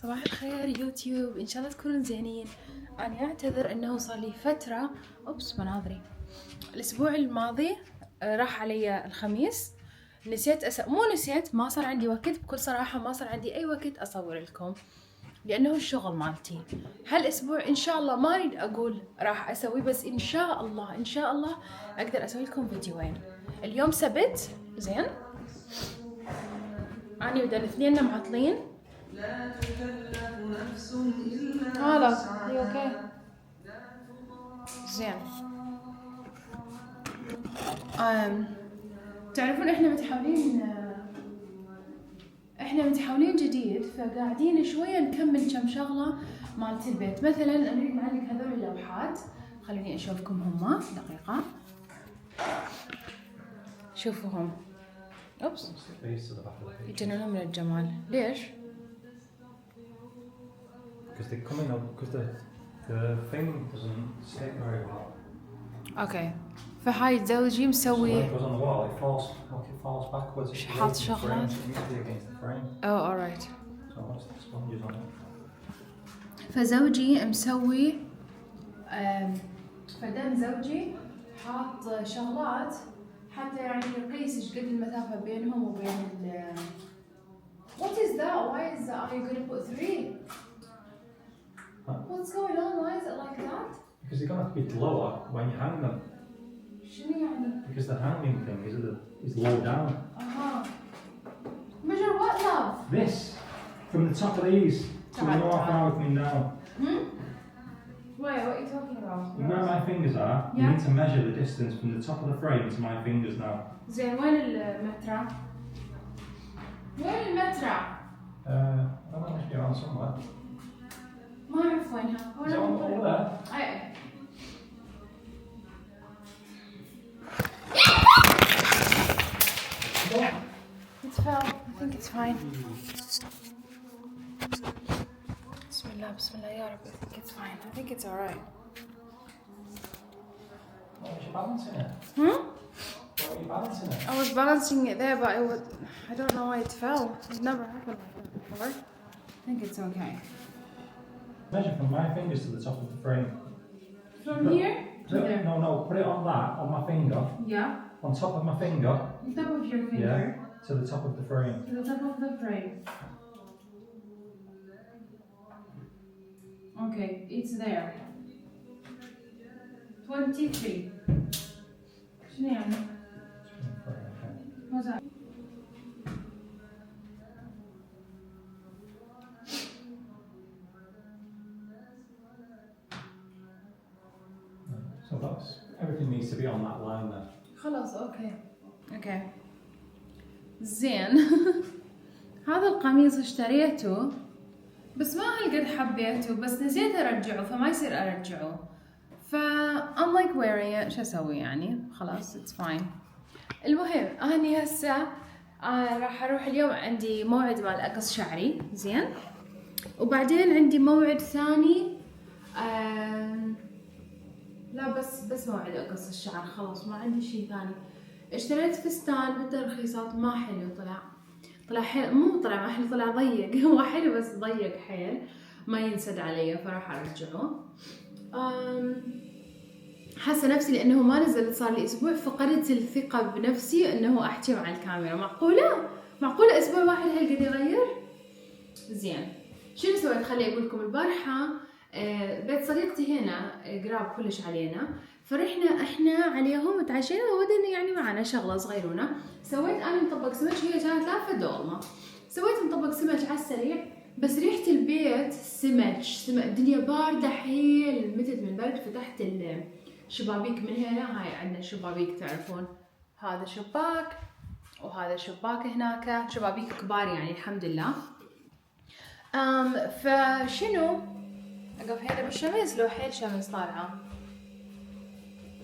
صباح الخير يوتيوب، ان شاء الله تكونون زينين. انا اعتذر انه صار لي فتره مناظري. الاسبوع الماضي راح علي الخميس، نسيت مو نسيت، ما صار عندي وقت. بكل صراحه ما صار عندي اي وقت اصور لكم لانه الشغل مالتي. هالاسبوع ان شاء الله ما اريد اقول راح اسوي، بس ان شاء الله اقدر اسوي لكم فيديوين. اليوم سبت، زين، اني ودا الاثنين معطلين. لا تكلف نفس الا وسعها. اوكي زين. تعرفون احنا متحولين جديد، فقاعدين شويه نكمل كم شغله مالت البيت. مثلا نريد نعلق هذول اللوحات، خليني اشوفكم هما دقيقه. شوفوهم، اوبس، يجننون من الجمال. ليش؟ Because they're coming up, because the thing doesn't stick very well. اوكي، فهاي زوجي مسوي. So when it goes on the wall, it falls backwards. It's حاط شغلات. It needs to be against the frame. Oh, alright. So once the sponge is on it. فزوجي مسوي فدام زوجي حاط شغلات حتى يعني يقيس ايش قد المسافة بينهم وبين ال. What is that? Why are you gonna put 3? Huh? What's going on? Why is it like that? Because they're gonna have to be lower when you hang them. شنو يعني؟ Because the hanging thing is low down. Measure what, love? This from the top of these to the north far with me now. Wait, what are you talking about? Where my fingers are, you need to measure the distance from the top of the frame to my fingers now. زين، وين المتر؟ وين المتر؟ I don't know, must be around somewhere. ما أعرف وينها. Is it over there? أي. It fell. I think it's fine. بسم الله يا رب. I think it's fine. I think it's alright. What was you balancing it? What were you balancing it? I was balancing it there, but I don't know why it fell. It's never happened like that before. I think it's okay. Measure from my fingers to the top of the frame. From here to there? No, put it on that, on my finger. Yeah. On top of my finger. On top of your finger. Yeah, to the top of the frame. To the top of the frame. Okay, it's there. 23. شنو يعني؟ What's that? So that's everything needs to be on that line there. خلاص اوكي زين. هذا القميص اشتريته بس ما هالقد حبيته، بس نسيت ارجعه، فما يصير ارجعه. I'm like wearing it. شو اسوي يعني؟ خلاص it's fine. المهم اني هسه راح اروح اليوم، عندي موعد مال اقص شعري، زين، وبعدين عندي موعد ثاني. لا بس موعد اقص الشعر، خلاص ما عندي شيء ثاني. اشتريت فستان بالترخيصات، ما حلو طلع حلو، مو طلع ما حلو، طلع ضيق. هو حلو بس ضيق حيل، ما ينسد علي، فراح ارجعه. حاسه نفسي لانه ما نزلت صار لي اسبوع، فقدت الثقه بنفسي انه احكي مع الكاميرا. معقوله اسبوع واحد هالقد يغير؟ زين، شنو سويت؟ خلي اقول لكم. البارحه بيت صديقتي هنا قراب كلش علينا، فرحنا احنا عليهم وتعشينا وودنا يعني معنا شغله صغيرونه. سويت انا مطبق سمك، هي كانت لافه دولمه، سويت مطبق سمك على السريع، بس ريحه البيت سمك الدنيا بارده حيل، متت من البرد. فتحت الشبابيك من هنا، هاي عندنا شبابيك تعرفون، هذا شباك وهذا شباك هناك، شبابيك كبار يعني الحمد لله. فشنو اقف هنا بالشمس، لو حيل شمس طالعه،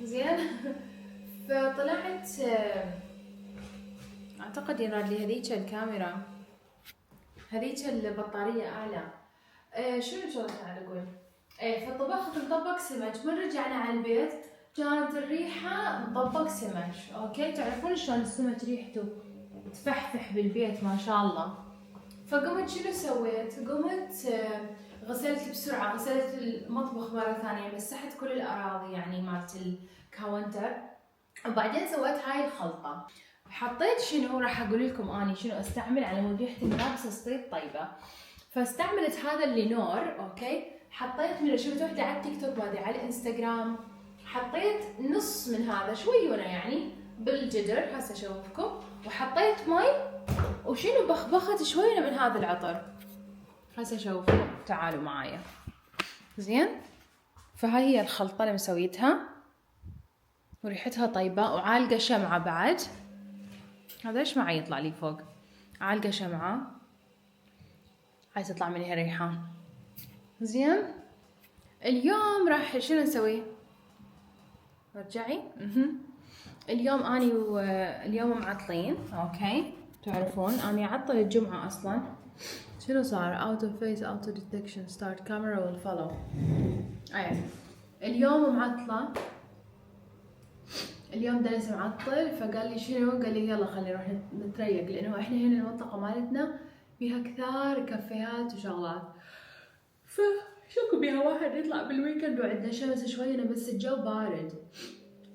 زين. فطلعت اعتقد يراد لي هذيك الكاميرا، هذيك البطاريه اعلى. شنو على اقول؟ فطبخت مطبق سمك. من رجعنا على البيت كانت الريحه مطبق سمك. اوكي، تعرفون شلون السمك ريحته تفحفح بالبيت ما شاء الله. فقمت شنو سويت؟ قمت غسلت بسرعة، غسلت المطبخ مرة ثانية، مسحت كل الأراضي يعني مالت الكاونتر، وبعدين سويت هاي الخلطة. حطيت شنو راح أقول لكم أني شنو أستعمل على مود ريحة الملابس تصير طيبة. فاستعملت هذا اللينور، أوكي، حطيت من شفت وحدة على التيك توك وهذه على الانستغرام، حطيت نص من هذا شويونه يعني بالجدر هسه أشوفكم، وحطيت مي وشنو بخبخت شوية من هذا العطر هسه شوفوا، تعالوا معايا زين. فهاي هي الخلطة اللي مسويتها وريحتها طيبة، وعالقة شمعة بعد. هذا ايش معي يطلع لي فوق؟ عالقة شمعة، هاي تطلع منها ريحان زين. اليوم راح شنو نسوي؟ رجعي. اليوم اني اليوم معطلين، اوكي، تعرفون اني عطل الجمعة اصلا. شنو صار؟ auto face auto detection start camera will follow. اليوم معطلة، اليوم دنس معطل، فقال لي شنو؟ قال لي يلا خلينا نروح نتريق، لانه احنا هنا المنطقة مالتنا فيها كثار كافيهات وشغلات، فشوكو بيها واحد يطلع بالويكند وعندنا شمس شوية، بس الجو بارد،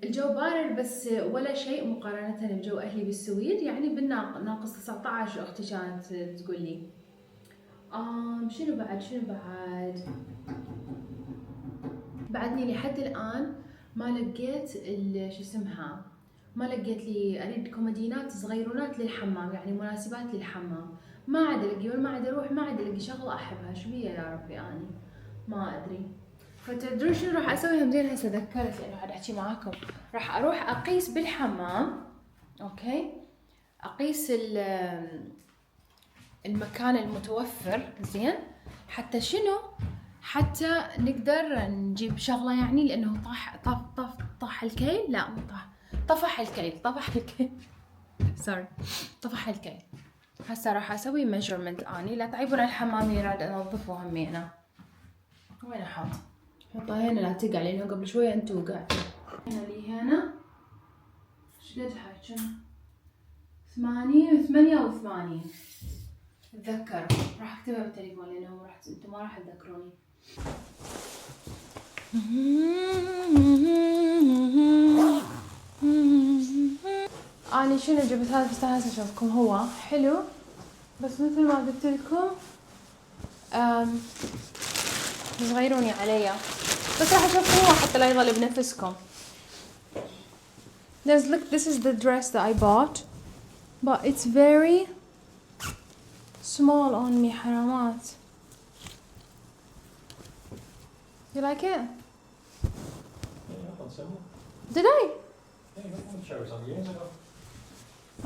الجو بارد بس ولا شيء مقارنة بالجو أهلي بالسويد، يعني بالناقص 19 أختي كانت تقول لي. شنو بعدني لحد الآن ما لقيت شو اسمها، ما لقيت لي أريد كومودينات صغيرونات للحمام، يعني مناسبات للحمام، ما عاد ألاقي ولا ما عاد أروح، ما عاد ألاقي شغلة أحبها. شو بيها يا ربي أني ما أدري. فتدرون شنو راح أسوي؟ هم زين هسه ذكرت لأنه قاعد أحكي معاكم. راح أروح أقيس بالحمام، أوكي، أقيس المكان المتوفر زين، حتى شنو؟ حتى نقدر نجيب شغلة يعني، لأنه طاح الكيل، لا مو طفح الكيل سوري، طفح الكيل. هسه راح أسوي ميجرمنت أني، لا تعيبون على الحمامية، راد أنظفه همينة. وين حطها هنا لا تقع، لأنه قبل شوية أنت وقعتي. هنا لي هنا شقد حاجة 88 اتذكر، راح اكتبها بالتليفون لأنه انتم ما راح تذكروني. أنا شنو جبت هذا الفستان هسه أشوفكم، هو حلو بس مثل ما قلت لكم صغيروني عليا، بس راح أشوفكم هو حتى لا يظل بنفسكم. Look, this is the dress that I bought, but it's very small on me, حرامات. You like it? Yeah, that's similar. Did I? Yeah, you got one show some years ago.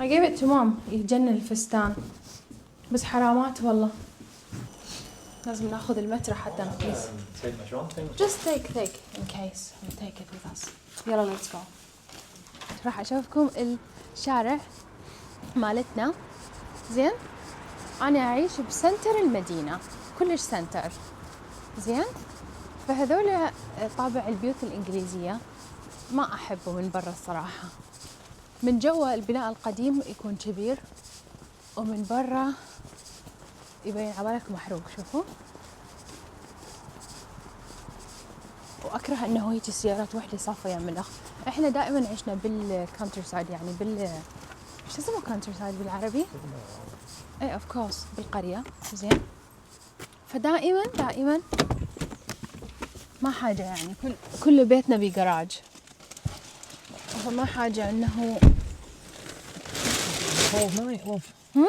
I gave it to mom. يتجنن الفستان بس حرامات والله. لازم ناخذ المتر حتى نقيس. Take measure on things. Just take in case. We'll take it with us. يلا let's go. راح أشوفكم الشارع مالتنا زين. أنا أعيش بسنتر المدينة، كلش سنتر زين. فهذول طابع البيوت الإنجليزية ما أحبه من برا الصراحة. من جوا البناء القديم يكون كبير، ومن برا يبين عبالك محروق. شوفوا، واكره انه هيك السيارات وحده صافه يم الاخ. احنا دائما عشنا بالكانتر سايد، يعني شو اسمه كانتر سايد بالعربي؟ اي اوف كورس بالقريه زين. فدائما ما حاجه يعني كل بيتنا بجراج، فما حاجه انه Cold night, love. It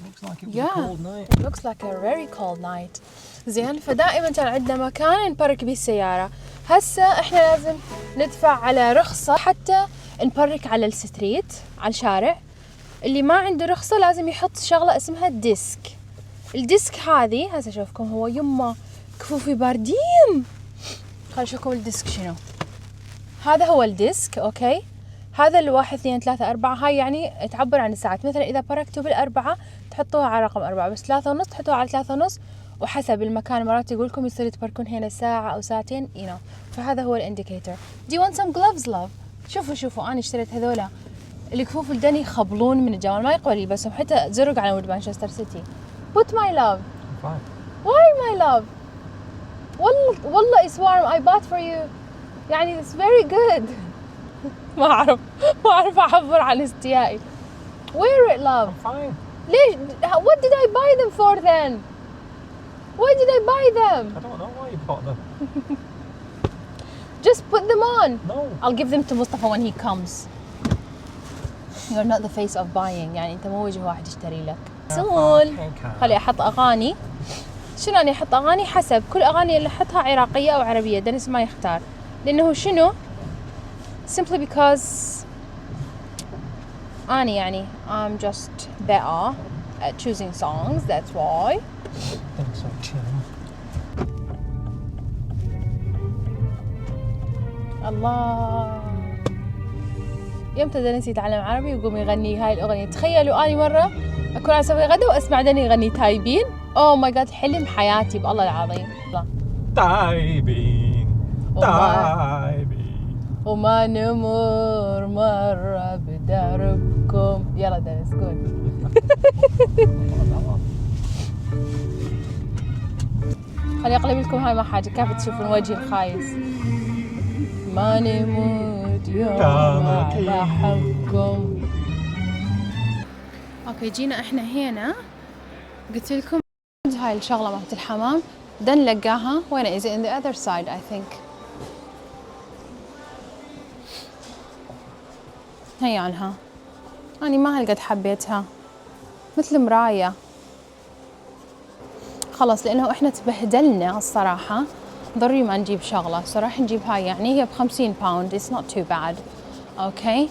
looks like it was a cold night. It looks like a very cold night. زين. فدائما كان عندنا مكان نبرك به السيارة. هسه احنا لازم ندفع على رخصة حتى نبرك على الستريت، على الشارع. اللي ما عنده رخصة لازم يحط شغلة اسمها الديسك. الديسك هذه هسه اشوفكم، هو يما كفوفي باردين. خليني اشوفكم الديسك شنو. هذا هو الديسك، اوكي. هذا الواحد 2 3 4، هاي يعني تعبر عن الساعات. مثلا اذا بركتوا بالأربعة تحطوها على رقم 4، بس 3:30 تحطوها على 3:30، وحسب المكان مرات يقول لكم يصير تبركون هنا ساعة أو ساعتين فهذا هو الانديكيتور. Do you want some gloves love؟ شوفوا أنا اشتريت هذولا الكفوف الدني يخبلون من الجمال ما يقبل يلبسهم حتى زرق على مود مانشستر سيتي. Put my love. Fine. Why my love? والله is warm. I bought for you. يعني it's very good. ما أعرف أعبر عن استيائي. Wear it love. I'm fine. ليش؟ What did I buy them for then? Why did I buy them? I don't know why you bought them. Just put them on. No. I'll give them to Mustafa when he comes. You're not the face of buying. يعني أنت مو وجه واحد يشتري لك. سول. خلي أحط أغاني. شنو أنا أحط أغاني حسب كل أغاني اللي أحطها عراقية أو عربية. دنس ما يختار. لأنه شنو؟ Simply because أنا يعني I'm just better at choosing songs. That's why. I think so too. الله. يومتى دنس يتعلم عربي ويقوم يغني هاي الأغنية. تخيلوا أنا مرة أكون أسوي غدا وأسمع دني يغني تايبين. أوه ماي جاد حلم حياتي بالله العظيم. لا. تايبين. وما نمر مرة بدربكم. يلا دنس قول. خلي أقلب لكم هاي ما حاجة كيف تشوفون وجهي الخايس. ما نموت يوم على حبكم. اوكي جينا احنا هنا قلت لكم هاي الشغلة مالت الحمام دن لقاها وين is it in the other side I think. هي عنها أنا ما هالقد حبيتها مثل مراية خلاص لأنه إحنا تبهدلنا الصراحة ضروري ما نجيب شغلة صراحة نجيب هاي يعني هي ب50 باوند it's not too bad okay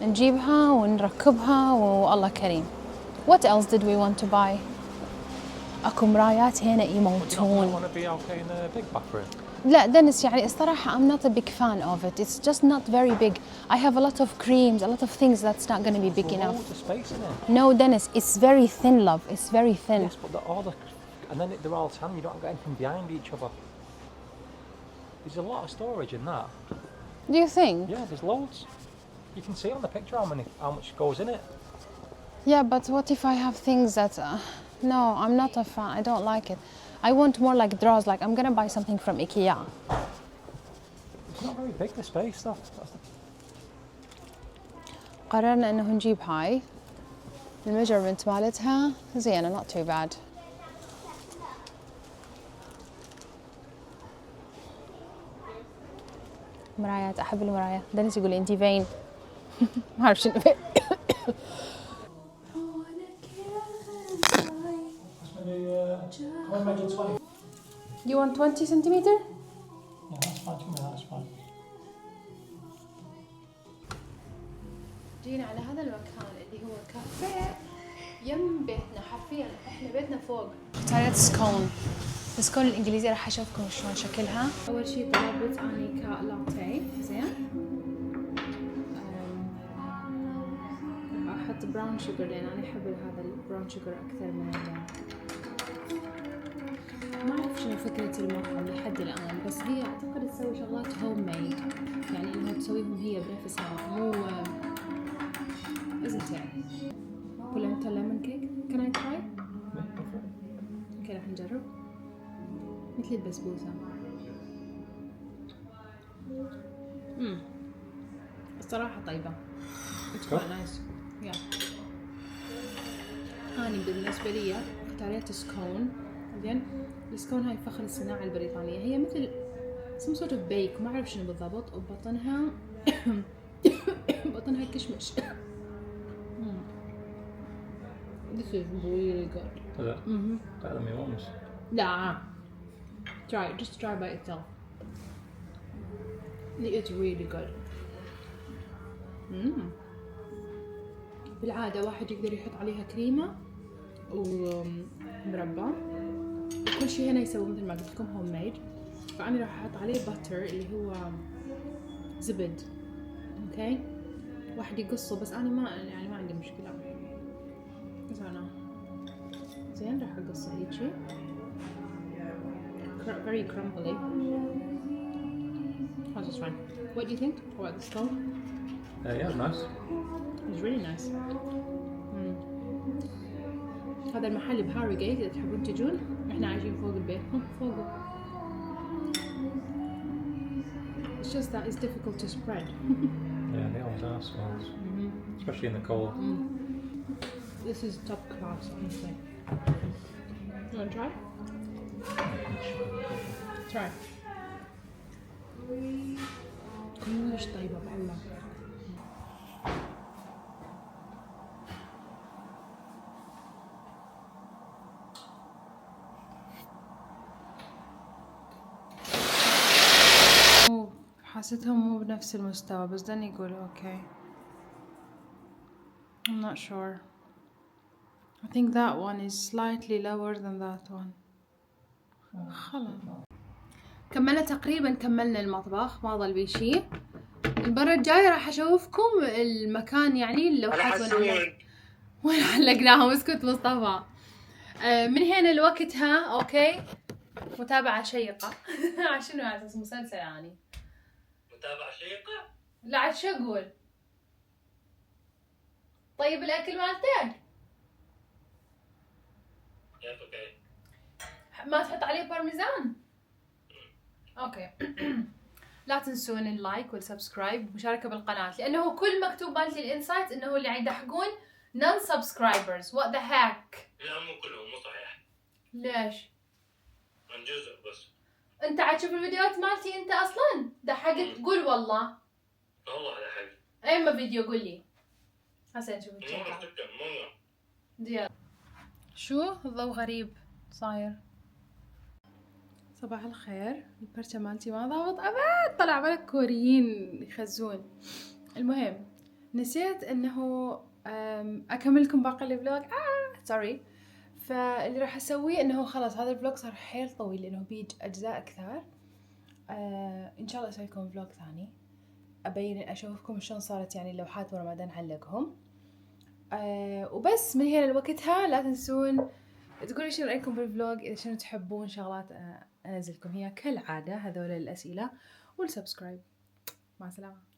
نجيبها ونركبها والله كريم. What else did we want to buy؟ أكو مرايات هنا يموتون. لا دنس يعني الصراحة I'm not a big fan of it. It's just not very big. I have a lot of creams, a lot of things that's not going to be big enough. Space in it. No Dennis, it's very thin love. It's very thin. Yes, but and then they're all tan. You don't get anything behind each other. There's a lot of storage in that. Do you think? Yeah, there's loads. You can see on the picture how much goes in it. Yeah, but what if I have things that no, I'm not a fan. I don't like it. I want more like drawers. Like I'm gonna buy something from IKEA. It's not very big the space though. قررنا انه نجيب هاي الميجرمنت مالتها زينة not too bad. مرايات احب المرايا. دنيس يقول لي انتي فين. ما اعرف شنو فين. You want 20 centimeter? Yeah, that's fine. That's fine. جينا على هذا المكان اللي هو كافيه يم بيتنا حرفيا احنا بيتنا فوق. اختاريت سكون. السكون الانجليزي راح اشوفكم شلون شكلها. اول شيء طلبت اني كالاتيه زين. راح احط براون شوجر لان انا احب هذا البراون شوجر اكثر من ما اعرف شنو فكرة المطعم لحد الان بس هي اعتقد تسوي شغلات هوم ميد يعني انها تسويهم هي بنفسها مو isn't it؟ ولا انت ليمون كيك؟ can I try؟ اوكي راح نجرب مثل البسبوسة. الصراحة طيبة. It's quite nice. Yeah. أنا بالنسبة لي اختاريت سكون. زين السكون هاي فخر الصناعة البريطانية هي مثل some sort of bake ما أعرف شنو بالضبط وبطنها بطنها كشمش. This is really good. Is it? Better than me ones. Nah. Try it. Just try by itself. It's really good. بالعادة واحد يقدر يحط عليها كريمة ومربى وكل شيء هنا يسوي مثل ما قلت لكم هوم ميد فأنا راح أحط عليه باتر اللي هو زبد. اوكي واحد يقصه بس أنا ما يعني ما عندي مشكلة بس أنا زين راح أقصه هيجي very crumbly. How's this one? What do you think about the stove? Yeah, it's nice. It's really nice. هذا المحل بهاري جيت، إذا تحبون تجون. إحنا عايشين فوق البيت، فوقه. It's just that it's difficult to spread. Yeah, they always are smells. Especially in the cold. This is top class, honestly. You want to try? Try. كلش طيبة والله. حسيتهم مو بنفس المستوى، بس داني يقولوا اوكي. I'm not sure. I think that one is slightly lower than that one. خلاص كملنا المطبخ، ما ظل بي شي. المرة الجاية راح اشوفكم المكان، يعني اللوحات وين علقناهم. اسكت مصطفى. من هنا لوقتها اوكي. متابعة شيقة. شنو على اساس مسلسل يعني؟ متابعة شيقة؟ لا عاد شو اقول؟ طيب الاكل مالتك؟ كيف اوكي؟ ما تحط عليه بارميزان؟ اوكي. لا تنسون اللايك والسبسكرايب والمشاركة بالقناة، لانه كل مكتوب مالتي الانسايت انه اللي يدحقون نون سبسكرايبرز. وات ذا هاك؟ لا مو كلهم، مو صحيح. ليش؟ عن جزء بس. انت عاد تشوف الفيديوهات مالتي انت اصلا؟ دحقت؟ قول والله. والله دحق. ايما فيديو قول لي. هسه نشوف مرة الشيء. سكن مرة. ديال. شو الضوء غريب صاير. صباح الخير. البرشة مالتي ما ضابط ابد، طلع بالك كوريين يخزون. المهم نسيت انه اكمل لكم باقي الفلوج. سوري. فاللي راح اسويه انه خلاص هذا الفلوج صار حيل طويل لانه بيج اجزاء كثار. ان شاء الله اسوي لكم فلوج ثاني ابين اشوفكم شلون صارت يعني اللوحات ورا ما نعلقهم. وبس من هنا لوقتها لا تنسون تقولوا شنو رايكم بالفلوج، اذا شنو تحبون شغلات انزلكم هي كالعاده، هذول الاسئله والسبسكرايب. مع السلامه.